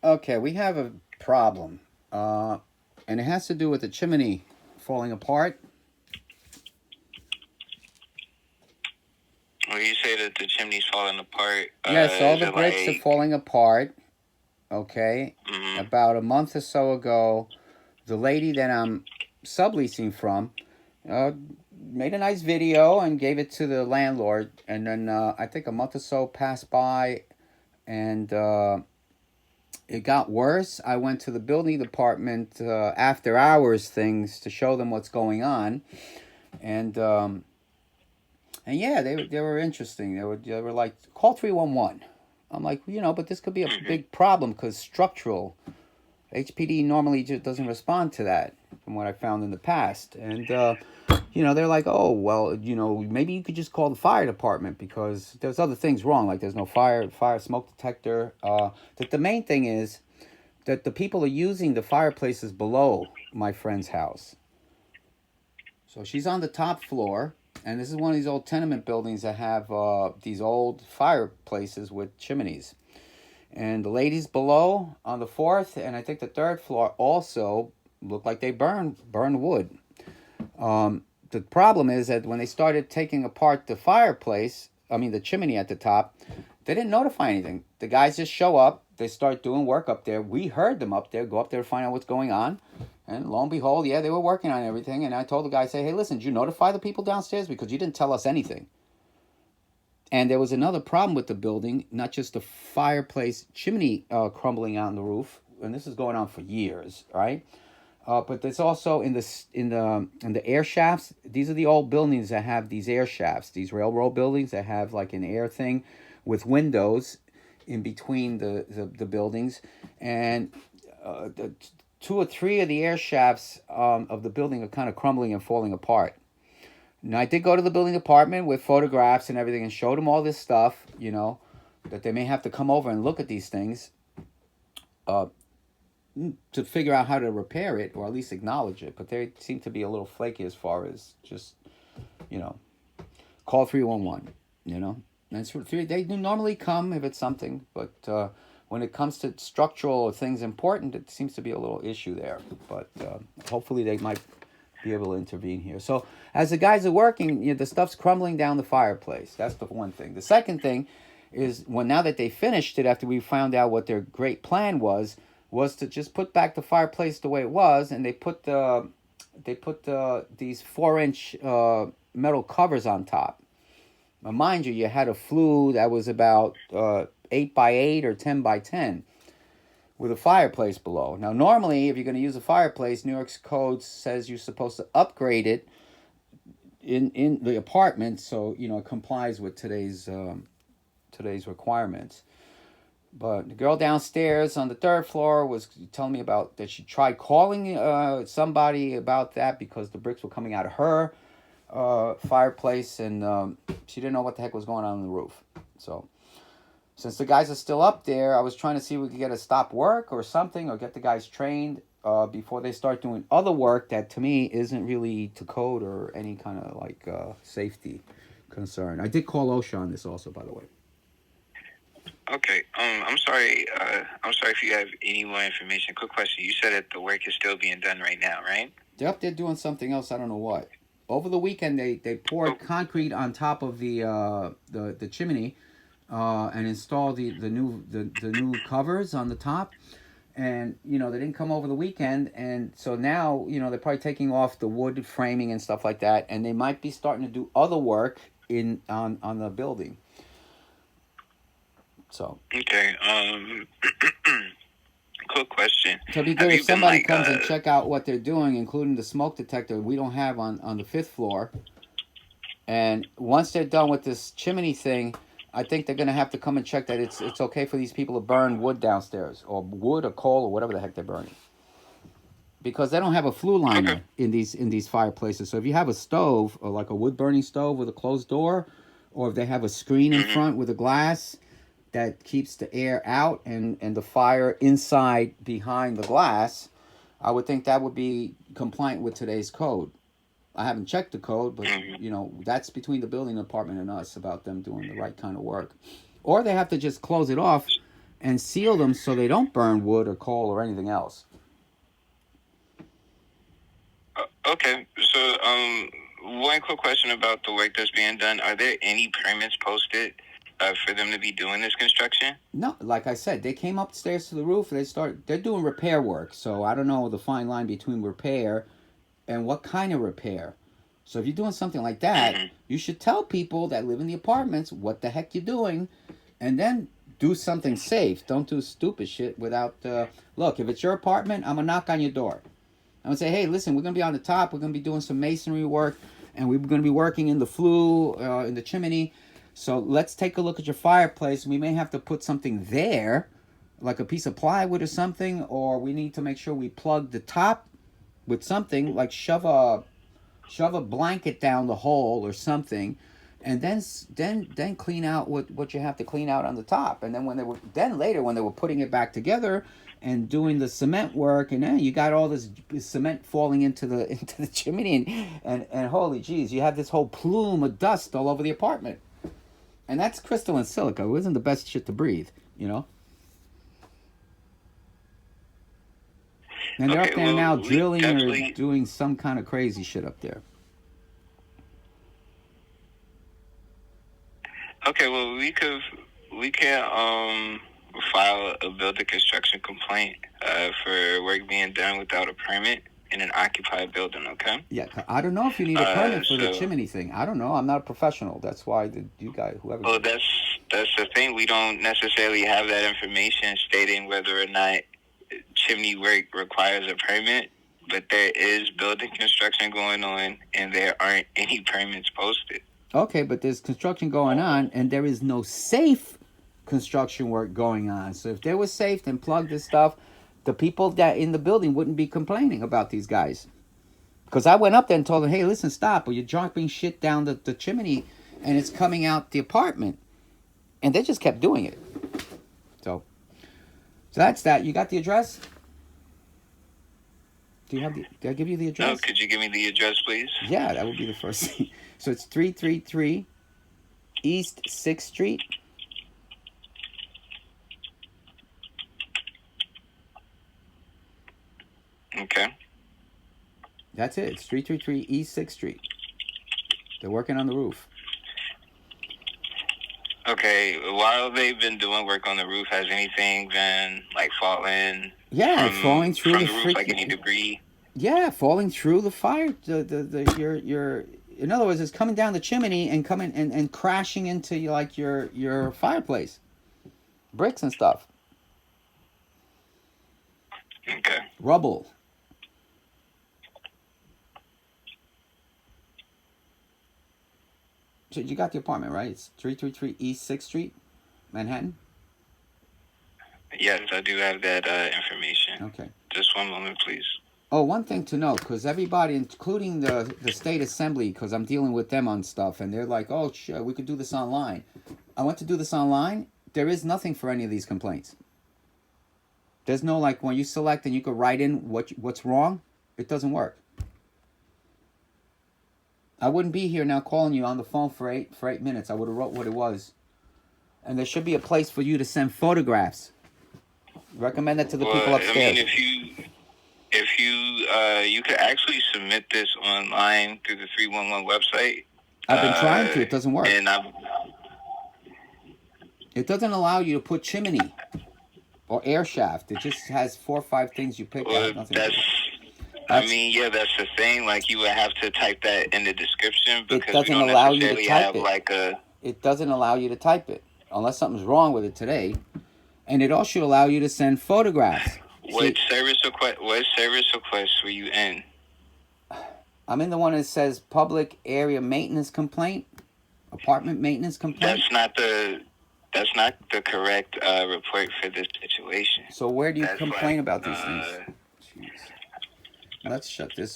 Okay, we have a problem, and it has to do with the chimney falling apart. When you say that the chimney's falling apart, Yes, all is the it bricks are like? falling apart. Okay, Mm-hmm. about a month or so ago, the lady that I'm subleasing from uh, made a nice video and gave it to the landlord. And then I think a month or so passed by, and it got worse. I went to the building department after hours things to show them what's going on, and yeah, they were interesting. They were like, call 311. I'm like, but this could be a Mm-hmm. big problem because structural HPD normally just doesn't respond to that, from what I found in the past. And they're like, oh well, maybe you could just call the fire department because there's other things wrong, like there's no fire smoke detector. That the main thing is that the people are using the fireplaces below my friend's house. So she's on the top floor, and this is one of these old tenement buildings that have these old fireplaces with chimneys. And the ladies below on the fourth and I think the third floor also look like they burn wood. The problem is that when they started taking apart the fireplace, I mean the chimney at the top, they didn't notify anything. The guys just show up, they start doing work up there. We heard them up there, go up there to find out what's going on. And lo and behold, yeah, they were working on everything. And I told the guy, say, hey, listen, did you notify the people downstairs? Because you didn't tell us anything. And there was another problem with the building, not just the fireplace chimney crumbling out on the roof, and this is going on for years, right? But there's also in the air shafts. These are the old buildings that have these air shafts. These railroad buildings that have like an air thing with windows in between the buildings, and the two or three of the air shafts of the building are kind of crumbling and falling apart. Now I did go to the building department with photographs and everything and showed them all this stuff. That they may have to come over and look at these things uh, to figure out how to repair it or at least acknowledge it. But they seem to be a little flaky as far as just you know call 311. And they do normally come if it's something, but when it comes to structural things important, it seems to be a little issue there. But hopefully they might be able to intervene here. So as the guys are working, the stuff's crumbling down the fireplace. That's the one thing. The second thing is, when now that they finished it, after we found out what their great plan was to just put back the fireplace the way it was, and they put these 4-inch metal covers on top. Now, mind you, you had a flue that was about 8 by 8 or 10 by 10 with a fireplace below. Now, normally, if you're going to use a fireplace, New York's code says you're supposed to upgrade it in the apartment so it complies with today's requirements. But the girl downstairs on the third floor was telling me about that she tried calling somebody about that because the bricks were coming out of her fireplace, and she didn't know what the heck was going on the roof. So since the guys are still up there, I was trying to see if we could get a stop work or something, or get the guys trained before they start doing other work that to me isn't really to code or any kind of like safety concern. I did call OSHA on this also, by the way. Okay. I'm sorry. I'm sorry if you have any more information. Quick question. You said that the work is still being done right now, right? They're up there doing something else. I don't know what. Over the weekend, they poured Oh. concrete on top of the chimney and installed the new covers on the top. And they didn't come over the weekend, and so now they're probably taking off the wood framing and stuff like that, and they might be starting to do other work in on the building. So Okay. Quick question. so it'd be good Have if you been somebody like comes and check out what they're doing, including the smoke detector we don't have on the fifth floor. And once they're done with this chimney thing, I think they're gonna have to come and check that it's okay for these people to burn wood downstairs, or wood or coal or whatever the heck they're burning, because they don't have a flue Okay. liner in these fireplaces. So if you have a stove, or like a wood burning stove with a closed door, or if they have a screen in Mm-hmm. front with a glass that keeps the air out and the fire inside behind the glass, I would think that would be compliant with today's code. I haven't checked the code, but Mm-hmm. that's between the building department and us about them doing the right kind of work. Or they have to just close it off and seal them so they don't burn wood or coal or anything else. Okay, so one quick question about the work that's being done. Are there any permits posted for them to be doing this construction? No, like I said, they came upstairs to the roof. They're doing repair work. So I don't know the fine line between repair and what kind of repair. So if you're doing something like that, you should tell people that live in the apartments what the heck you're doing, and then do something safe. Don't do stupid shit without. Look, if it's your apartment, I'm gonna knock on your door. I'm gonna say, hey, listen, we're gonna be on the top. We're gonna be doing some masonry work, and we're gonna be working in the flue, in the chimney. So let's take a look at your fireplace. We may have to put something there, like a piece of plywood or something, or we need to make sure we plug the top with something, like shove a blanket down the hole or something, and then clean out what you have to clean out on the top. And then later when they were putting it back together and doing the cement work, and then you got all this cement falling into the chimney, and holy jeez, you have this whole plume of dust all over the apartment. And that's crystalline silica. It wasn't the best shit to breathe, you know. And they're up there now drilling or doing some kind of crazy shit up there. Okay, well, we can file a building construction complaint for work being done without a permit in an occupied building. Okay. Yeah, I don't know if you need a permit for the chimney thing. I don't know. I'm not a professional. That's why you guys, whoever. Well, that's the thing. We don't necessarily have that information stating whether or not chimney work requires a permit, but there is building construction going on, and there aren't any permits posted. Okay, but there's construction going on, and there is no safe construction work going on. So if they were safe, then plug this stuff. The people that in the building wouldn't be complaining about these guys. Because I went up there and told them, hey, listen, stop, or you're dropping shit down the chimney, and it's coming out the apartment. And they just kept doing it. So that's that. You got the address? Did I give you the address? No, could you give me the address, please? Yeah, that would be the first thing. So it's 333 East 6th Street. Okay. That's it. It's 333 East 6th Street. They're working on the roof. Okay, while they've been doing work on the roof, has anything been like falling? Yeah, falling through from the roof, like any debris. Yeah, falling through the fire. Your. In other words, it's coming down the chimney and coming and crashing into like your fireplace, bricks and stuff. Okay. Rubble. So you got the apartment, right? It's 333 East 6th Street, Manhattan? Yes, I do have that information. Okay. Just one moment, please. Oh, one thing to note, because everybody, including the state assembly, because I'm dealing with them on stuff, and they're like, oh, sure, we could do this online. I went to do this online. There is nothing for any of these complaints. There's no, like, when you select and you could write in what's wrong, it doesn't work. I wouldn't be here now calling you on the phone for 8 minutes. I would have wrote what it was. And there should be a place for you to send photographs. Recommend that to the people upstairs. I mean, if you could actually submit this online through the 311 website. I've been trying to. It doesn't work. And it doesn't allow you to put chimney or air shaft. It just has 4 or 5 things you pick. Well, I mean, yeah, that's the thing. Like, you would have to type that in the description because it doesn't we don't allow you to necessarily type have it. like a. It doesn't allow you to type it unless something's wrong with it today, and it also should allow you to send photographs. What service request were you in? I'm in the one that says public area maintenance complaint, apartment maintenance complaint. That's not the correct report for this situation. So where do you complain about these things? Jeez. Let's shut this